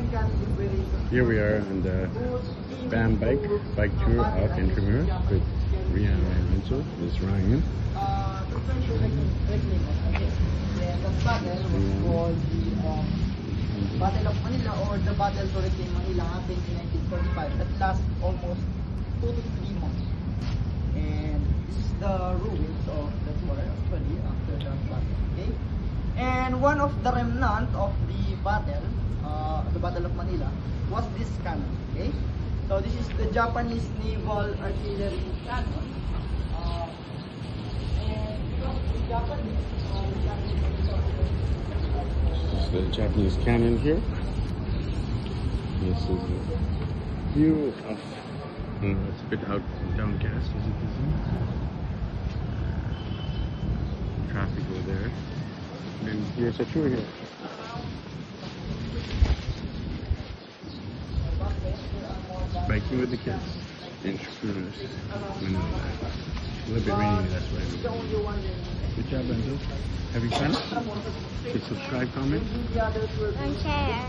Here we are on the BAM bike tour of Intramuros with Rihanna and Renzo. This is Ryan. Battle of Manila, or the Battle to Reclaim Manila, happened in 1945. That lasts almost 2 to 3 months. And this is the ruins of the war actually after the battle. Okay? And one of the remnant of the Battle of Manila, was this cannon. Okay? So this is the Japanese naval artillery cannon. And the Japanese The Japanese cannon here. This is a view of, it's a bit downcast as you can see. Traffic over there. And then here's a tour here. Biking with the kids in Intramuros, Manila. A little bit rainy, that's why. Good job, Renzo. Have you fun? Please subscribe, comment, and share.